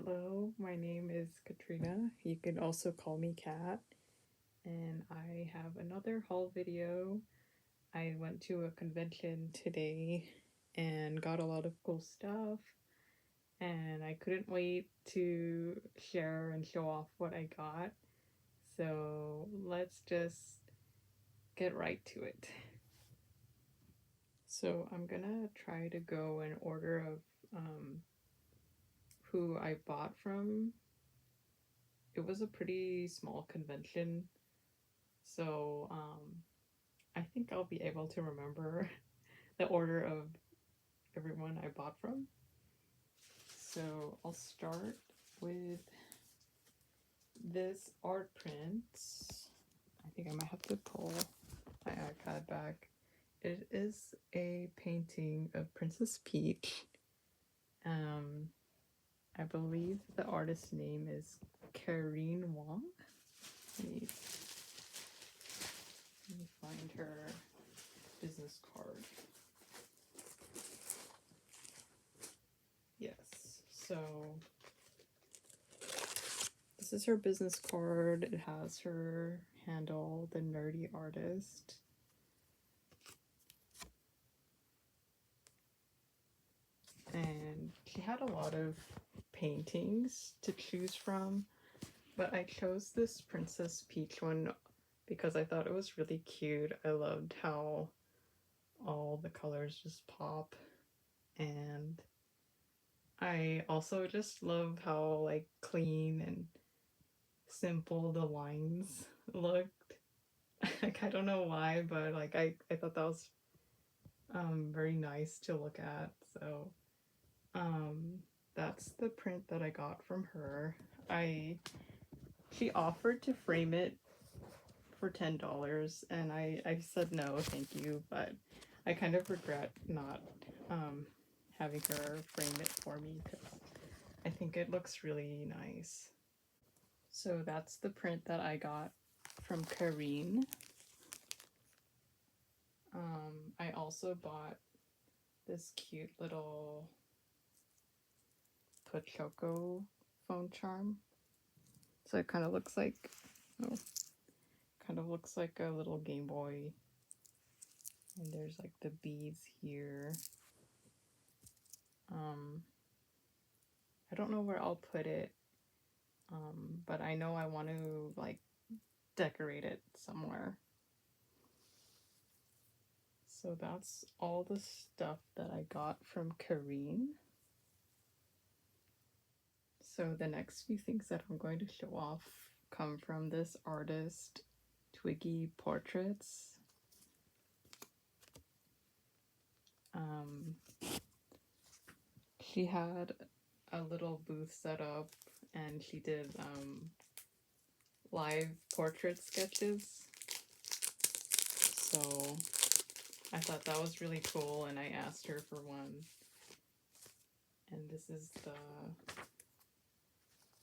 Hello, my name is Katrina. You can also call me Kat. And I have another haul video. I went to a convention today and got a lot of cool stuff. And I couldn't wait to share and show off what I got. So let's just get right to it. So I'm gonna try to go in order of who I bought from. It was a pretty small convention, so I think I'll be able to remember the order of everyone I bought from. So I'll start with this art print. I think I might have to pull my iPad back. It is a painting of Princess Peach. I believe the artist's name is Karine Wong. Let me find her business card. Yes, so this is her business card. It has her handle, The Nerdy Artist. And she had a lot of paintings to choose from, but I chose this Princess Peach one because I thought it was really cute. I loved how all the colors just pop, and I also just love how like clean and simple the lines looked. Like, I don't know why, but like I thought that was very nice to look at. So that's the print that I got from her. She offered to frame it for $10, and I said no, thank you, but I kind of regret not having her frame it for me because I think it looks really nice. So that's the print that I got from Karine. I also bought this cute little Pochoko phone charm. So it kind of looks like, a little Game Boy. And there's like the beads here. I don't know where I'll put it, but I know I want to like decorate it somewhere. So that's all the stuff that I got from Karine. So the next few things that I'm going to show off come from this artist, Twiggy Portraits. She had a little booth set up and she did live portrait sketches. So I thought that was really cool and I asked her for one. And this is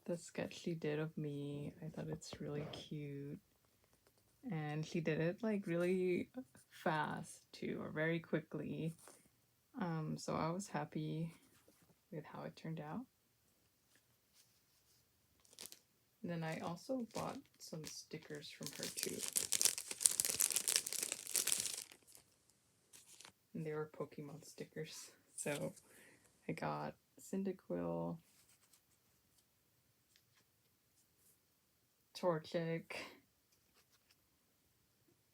the sketch she did of me. I thought it's really cute. And she did it like really fast too, or very quickly. So I was happy with how it turned out. And then I also bought some stickers from her too. And they were Pokemon stickers. So I got Cyndaquil, Torchic,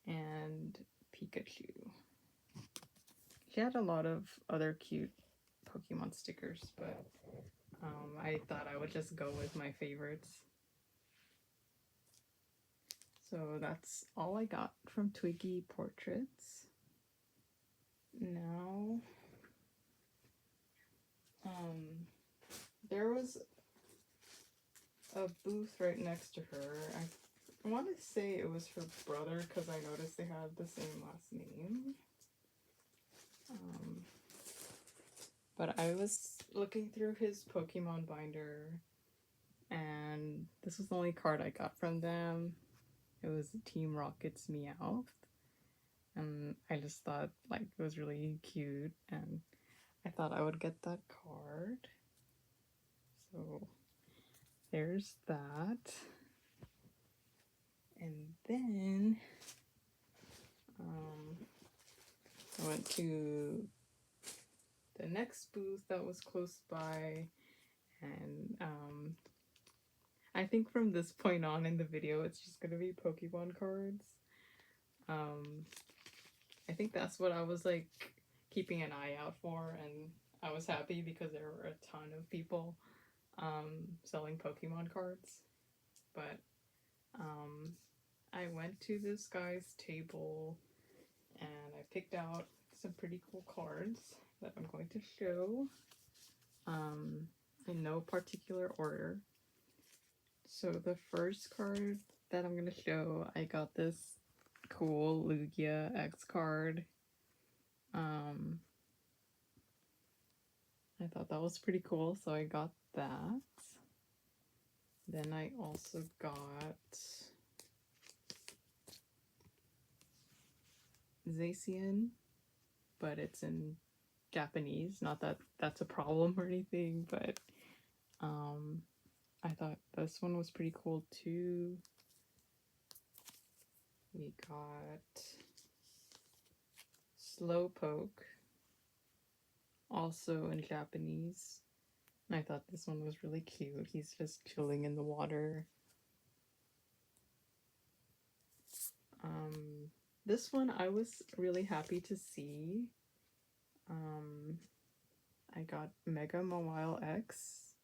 and Pikachu. She had a lot of other cute Pokemon stickers, but I thought I would just go with my favorites. So that's all I got from Twiggy Portraits. Now, there was a booth right next to her. I want to say it was her brother because I noticed they had the same last name. But I was looking through his Pokemon binder, and this was the only card I got from them. It was Team Rocket's Meowth, and I just thought like it was really cute, and I thought I would get that card. So there's that. And then I went to the next booth that was close by, and I think from this point on in the video it's just gonna be Pokemon cards. I think that's what I was like keeping an eye out for, and I was happy because there were a ton of people selling Pokemon cards. But I went to this guy's table and I picked out some pretty cool cards that I'm going to show in no particular order. So the first card that I'm going to show, I got this cool Lugia X card. I thought that was pretty cool, so I got that. Then I also got Zacian, but it's in Japanese. Not that that's a problem or anything, but I thought this one was pretty cool too. We got Slowpoke, also in Japanese. And I thought this one was really cute. He's just chilling in the water. This one I was really happy to see. I got Mega Mawile X.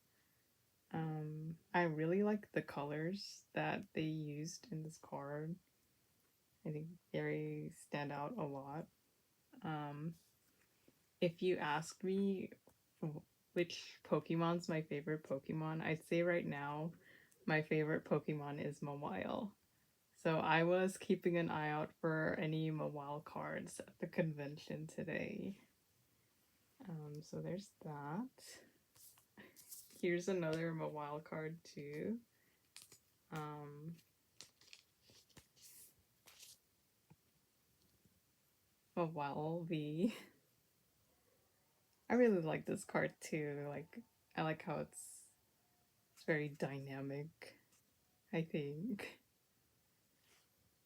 I really like the colors that they used in this card. I think they stand out a lot. If you ask me which Pokemon's my favorite Pokemon, I'd say right now my favorite Pokemon is Mawile. So I was keeping an eye out for any Mawile cards at the convention today. So there's that. Here's another Mawile card too. Mawile V. I really like this card too. I like how it's very dynamic, I think.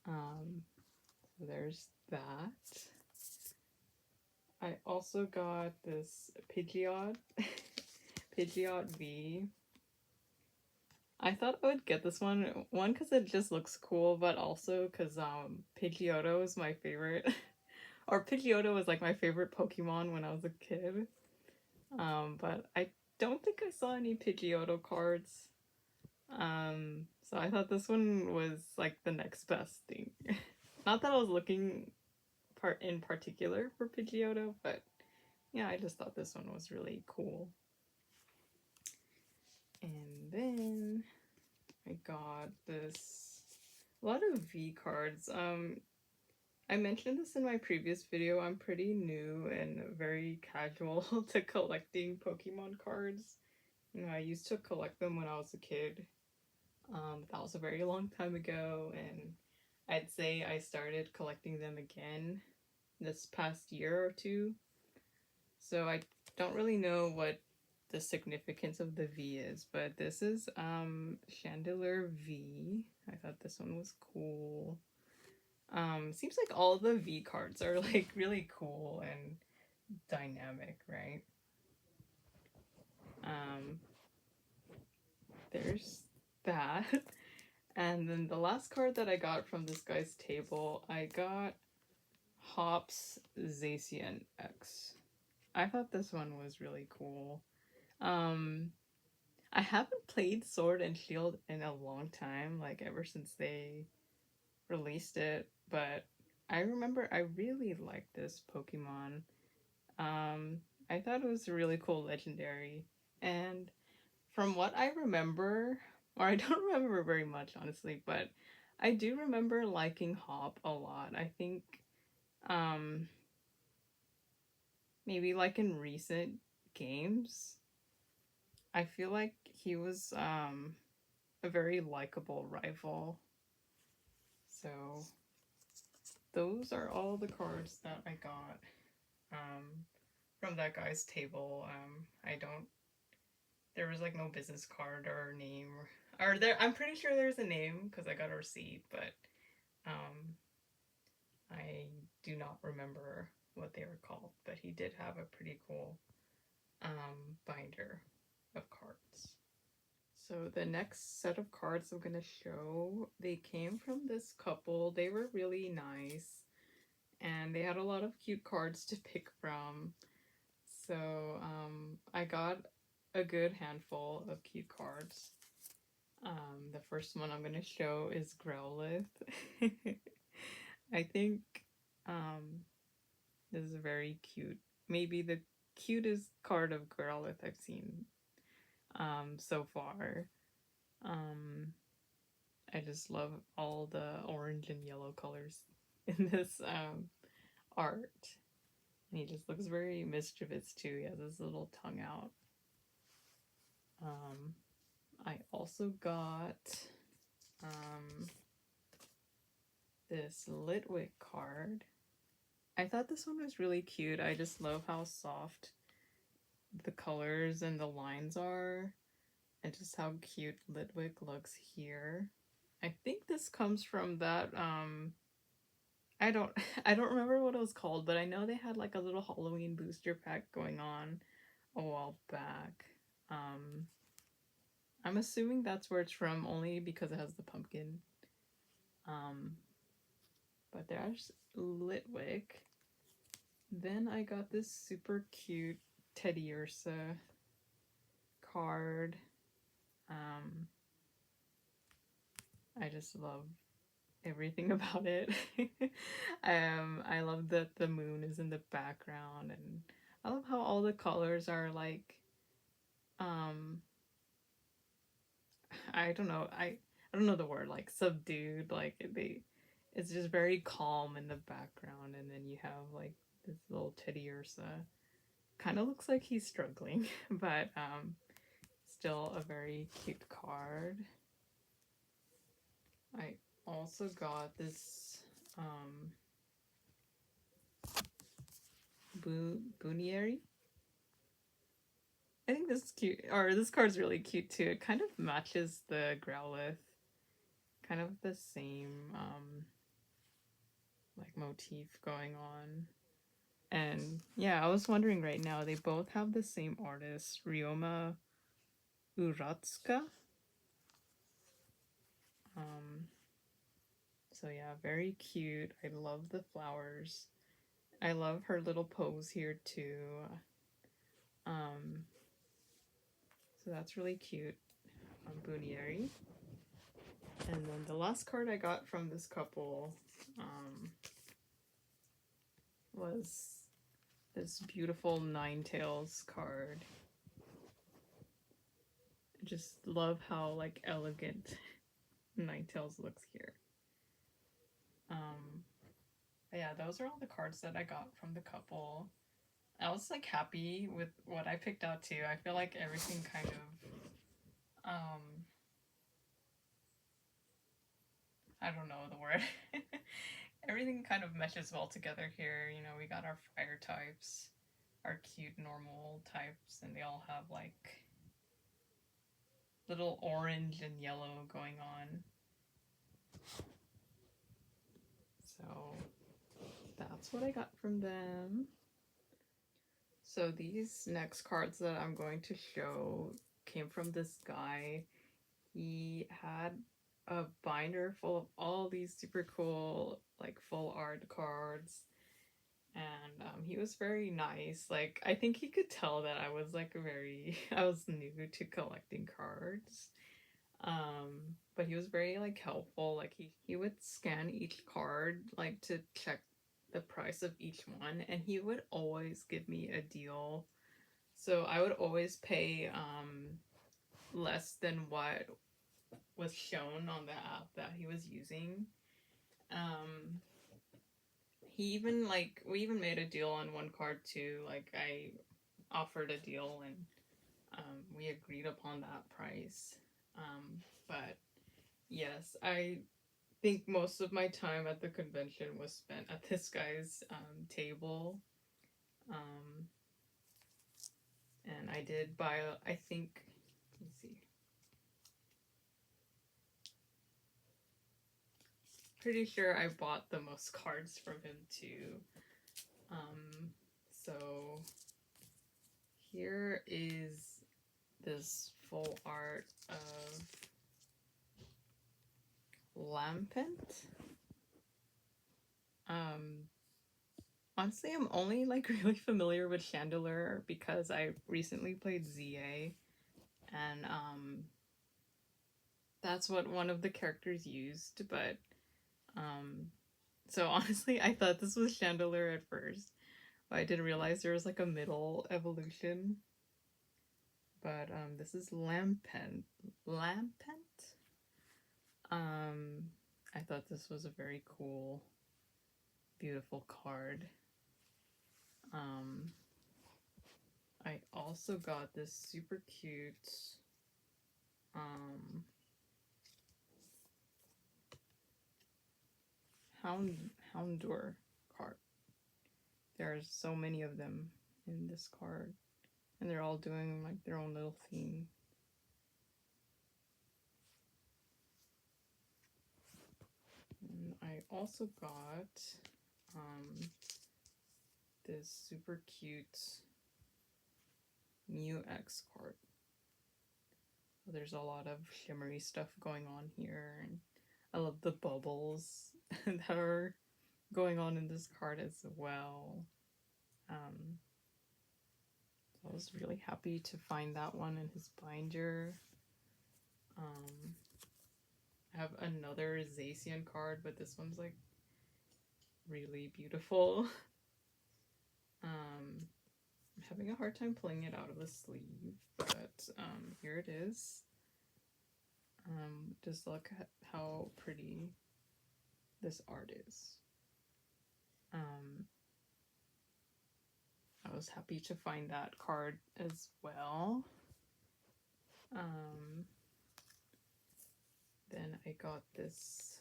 So there's that. I also got this Pidgeot, Pidgeot V. I thought I would get this one because it just looks cool, but also because Pidgeotto is my favorite, or Pidgeotto was like my favorite Pokemon when I was a kid. But I don't think I saw any Pidgeotto cards. So I thought this one was like the next best thing. Not that I was looking in particular for Pidgeotto, but yeah, I just thought this one was really cool. And then I got a lot of V cards. I mentioned this in my previous video. I'm pretty new and very casual to collecting Pokemon cards. You know, I used to collect them when I was a kid. That was a very long time ago, and I'd say I started collecting them again this past year or two. So I don't really know what the significance of the V is, but this is Chandelure V. I thought this one was cool. Seems like all the V cards are like really cool and dynamic, right? There's that. And then the last card that I got from this guy's table, I got Hop's Zacian X. I thought this one was really cool. I haven't played Sword and Shield in a long time, like ever since they released it, but I remember I really liked this Pokemon. I thought it was a really cool legendary, and from what I remember, or I don't remember very much honestly, but I do remember liking Hop a lot. I think maybe like in recent games, I feel like he was a very likable rival. So those are all the cards that I got from that guy's table. I don't there was like no business card or name or there. I'm pretty sure there's a name because I got a receipt, but um, I do not remember what they were called. But he did have a pretty cool binder of cards. So the next set of cards I'm going to show, they came from this couple. They were really nice and they had a lot of cute cards to pick from. So I got a good handful of cute cards. The first one I'm going to show is Growlithe. I think this is very cute. Maybe the cutest card of Growlithe I've seen so far. I just love all the orange and yellow colors in this art. And he just looks very mischievous too. He has his little tongue out. I also got this Litwick card. I thought this one was really cute. I just love how soft the colors and the lines are, and just how cute Litwick looks here. I think this comes from that I don't I don't remember what it was called, but I know they had like a little Halloween booster pack going on a while back. I'm assuming that's where it's from only because it has the pumpkin. But there's Litwick. Then I got this super cute Teddy Ursa card. I just love everything about it. I love that the moon is in the background, and I love how all the colors are like I don't know, I don't know the word, like subdued, like it's just very calm in the background, and then you have like this little Teddy Ursa. Kind of looks like he's struggling, but still a very cute card. I also got this Boonieri. I think this is cute, or this card's really cute too. It kind of matches the Growlithe, kind of the same like motif going on. And yeah, I was wondering right now, they both have the same artist, Ryoma Uratsuka. So yeah, very cute. I love the flowers. I love her little pose here too. So that's really cute on Boonieri. And then the last card I got from this couple was this beautiful Ninetales card. I just love how like elegant Ninetales looks here. Yeah, those are all the cards that I got from the couple. I was like happy with what I picked out too. I feel like everything kind of I don't know the word. Everything kind of meshes well together here. You know, we got our fire types, our cute normal types, and they all have like little orange and yellow going on. So that's what I got from them. So these next cards that I'm going to show came from this guy. He had a binder full of all these super cool like full art cards, and he was very nice. Like I think he could tell that I was like I was new to collecting cards, but he was very like helpful. Like he would scan each card like to check the price of each one, and he would always give me a deal. So I would always pay less than what was shown on the app that he was using. He even like we even made a deal on one card too. Like I offered a deal, and we agreed upon that price. But yes, I think most of my time at the convention was spent at this guy's table. And I did buy, I think me see. Pretty sure I bought the most cards from him too. So here is this full art of Lampent. Honestly, I'm only like really familiar with Chandelure because I recently played ZA, and that's what one of the characters used. But so honestly, I thought this was Chandelure at first, but I didn't realize there was like a middle evolution. But this is Lampent. Lampent. I thought this was a very cool, beautiful card. I also got this super cute Houndour card. There's so many of them in this card, and they're all doing like their own little theme. And I also got this super cute Mew X card. There's a lot of shimmery stuff going on here, and I love the bubbles that are going on in this card as well. So I was really happy to find that one in his binder. I have another Zacian card, but this one's like really beautiful. I'm having a hard time pulling it out of the sleeve, but here it is. Just look at how pretty this art is. I was happy to find that card as well. Then I got this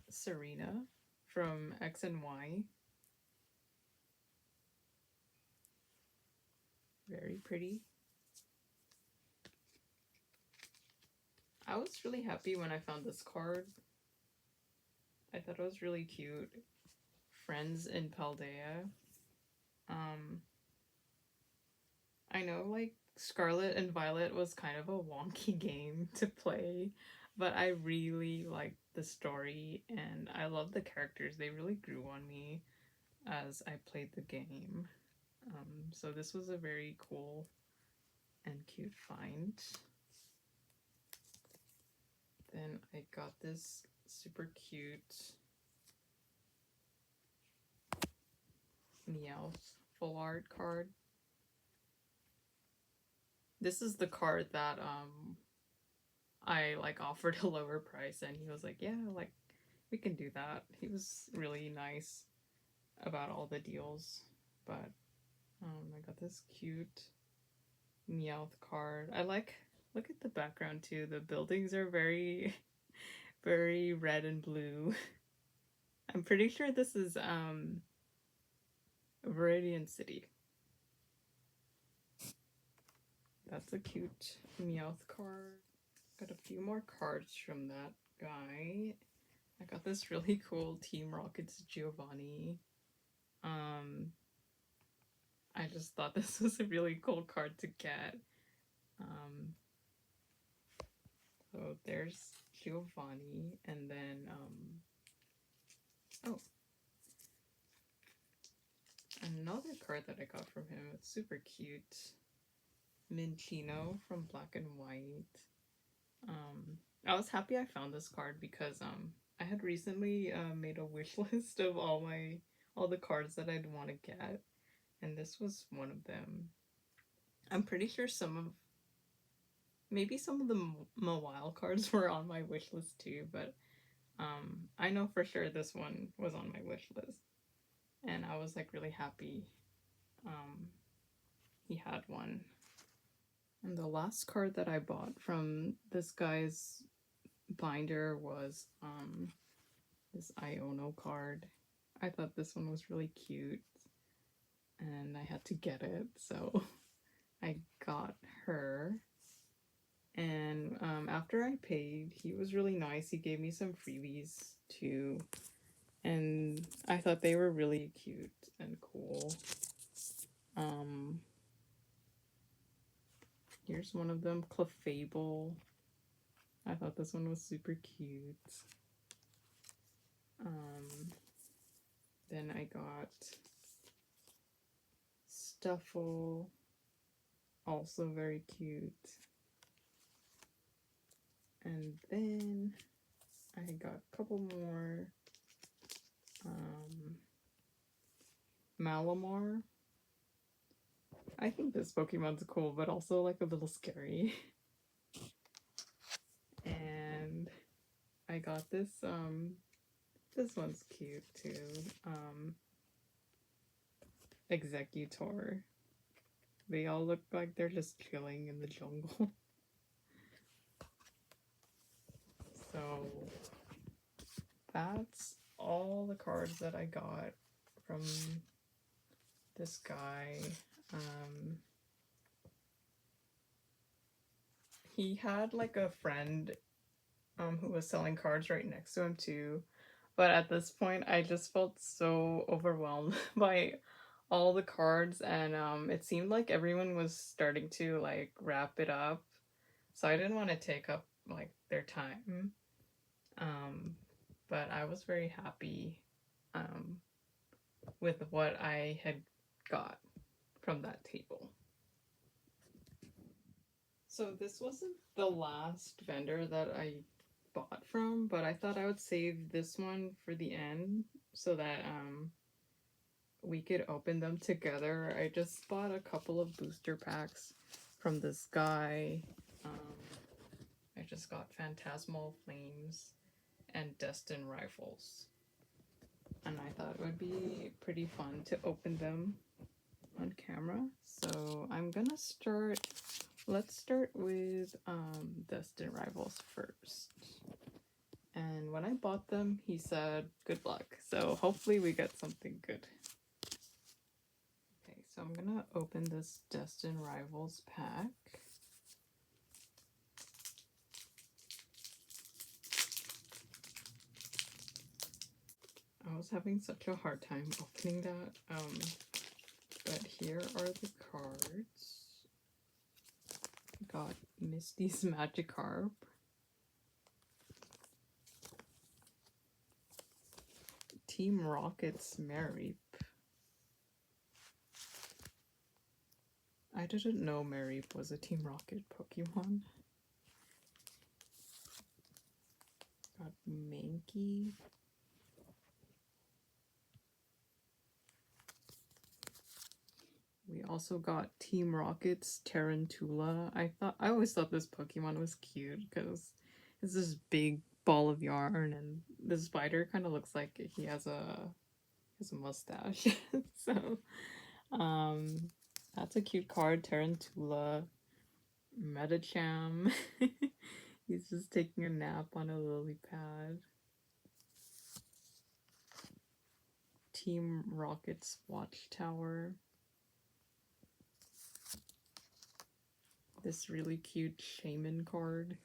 Serena from X and Y. Very pretty. I was really happy when I found this card. I thought it was really cute. Friends in Paldea. I know like Scarlet and Violet was kind of a wonky game to play, but I really liked the story and I love the characters. They really grew on me as I played the game. So this was a very cool and cute find. Then I got this super cute Meowth full art card. This is the card that I like offered a lower price, and he was like, yeah, like we can do that. He was really nice about all the deals. But I got this cute Meowth card. I like, look at the background too. The buildings are very very red and blue. I'm pretty sure this is Viridian City. That's a cute Meowth card. Got a few more cards from that guy. I got this really cool Team Rocket's Giovanni. I just thought this was a really cool card to get. So there's Giovanni, and then oh, another card that I got from him. It's super cute. Minchino from Black and White. I was happy I found this card because I had recently made a wish list of all the cards that I'd want to get, and this was one of them. I'm pretty sure maybe some of the Mawile cards were on my wish list too, but I know for sure this one was on my wish list, and I was like really happy he had one. And the last card that I bought from this guy's binder was this Iono card. I thought this one was really cute and I had to get it, so I got her. And after I paid, he was really nice. He gave me some freebies too. And I thought they were really cute and cool. Here's one of them, Clefable. I thought this one was super cute. Then I got Stuffle, also very cute. And then I got a couple more. Malamar. I think this Pokemon's cool, but also like a little scary. And I got this one's cute too. Executor. They all look like they're just chilling in the jungle. So that's all the cards that I got from this guy. He had like a friend who was selling cards right next to him too. But at this point, I just felt so overwhelmed by all the cards, and it seemed like everyone was starting to like wrap it up. So I didn't want to take up like their time. But I was very happy with what I had got from that table. So this wasn't the last vendor that I bought from, but I thought I would save this one for the end so that we could open them together. I just bought a couple of booster packs from this guy. I just got Phantasmal Flames and Destined Rifles. And I thought it would be pretty fun to open them on camera. So I'm gonna start, let's start with Destined Rivals first. And when I bought them, he said, good luck. So hopefully we get something good. Okay, so I'm gonna open this Destined Rivals pack. I was having such a hard time opening that. But here are the cards. Got Misty's Magikarp. Team Rocket's Mareep. I didn't know Mareep was a Team Rocket Pokemon. Got Mankey. We also got Team Rocket's Tarantula. I always thought this Pokemon was cute because it's this big ball of yarn, and the spider kind of looks like he has a mustache. So, that's a cute card. Tarantula, Metacham. He's just taking a nap on a lily pad. Team Rocket's Watchtower. This really cute Shaman card.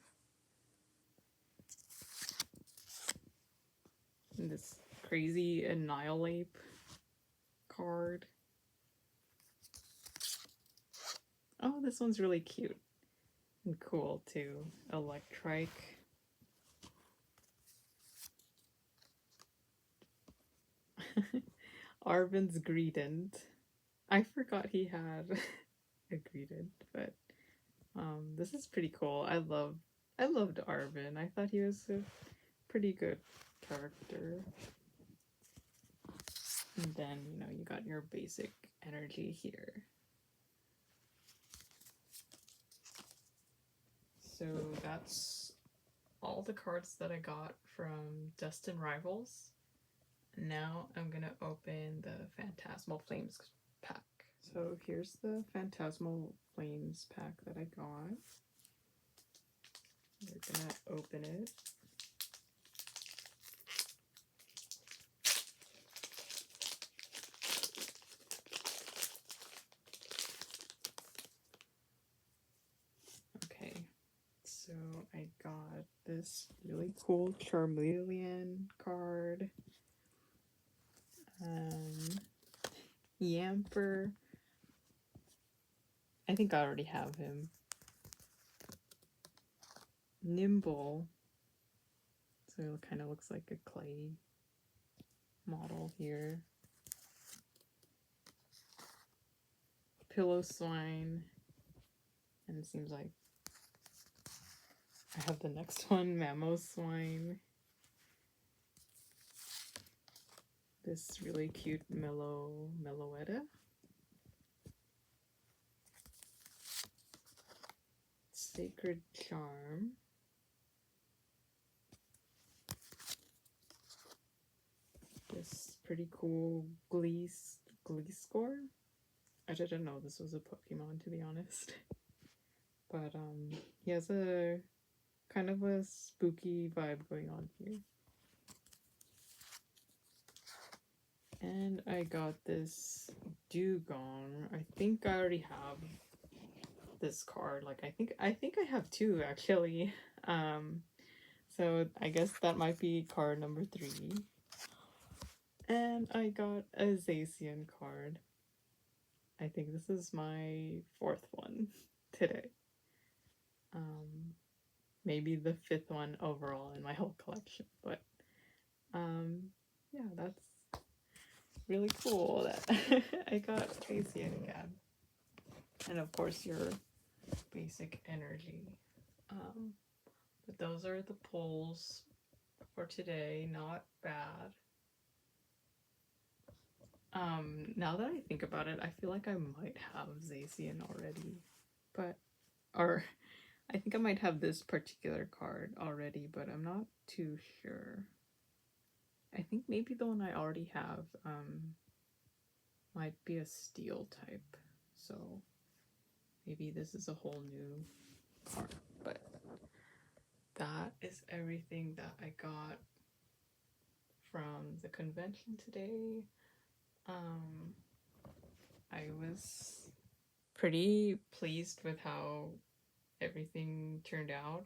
And this crazy Annihilate card. Oh, this one's really cute and cool too. Electrike. Arvin's Greedent. I forgot he had a Greedent, but this is pretty cool. I loved Arvin. I thought he was a pretty good character. And then, you got your basic energy here. So that's all the cards that I got from Destined Rivals. Now I'm gonna open the Phantasmal Flames pack. So here's the Phantasmal Flames pack that I got. We're gonna open it. So I got this really cool Charmeleon card. Yamper. I think I already have him. Nimble. So it kind of looks like a clay model here. Pillow-swine. And it seems like I have the next one, Mammo-swine. This really cute Meloetta. Sacred Charm. This pretty cool Gleescore. I didn't know this was a Pokemon, to be honest. But he has a kind of a spooky vibe going on here. And I got this Dugong. I think I already have this card. Like I think I have two actually. So I guess that might be card number 3. And I got a Zacian card. I think this is my 4th one today. Maybe the 5th one overall in my whole collection, but yeah, that's really cool that I got Zacian again. And of course your basic energy. But those are the pulls for today. Not bad. Now that I think about it, I feel like I might have Zacian already. Or I think I might have this particular card already, but I'm not too sure. I think maybe the one I already have might be a steel type. So maybe this is a whole new card. But that is everything that I got from the convention today. I was pretty pleased with how everything turned out.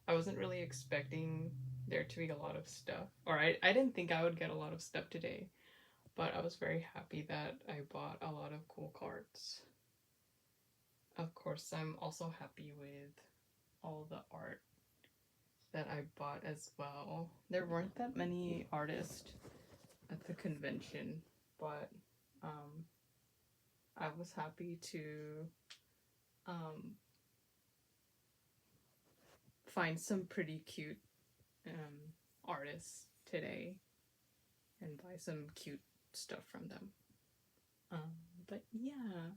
I wasn't really expecting there to be a lot of stuff, or I didn't think I would get a lot of stuff today, but I was very happy that I bought a lot of cool cards. Of course, I'm also happy with all the art that I bought as well. There weren't that many artists at the convention, but I was happy to find some pretty cute artists today and buy some cute stuff from them. But yeah,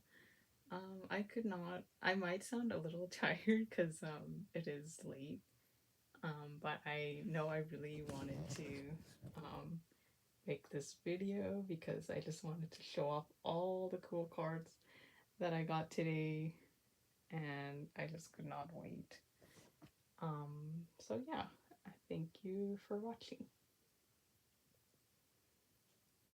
I might sound a little tired because it is late, but I know I really wanted to make this video because I just wanted to show off all the cool cards that I got today, and I just could not wait. So yeah, thank you for watching.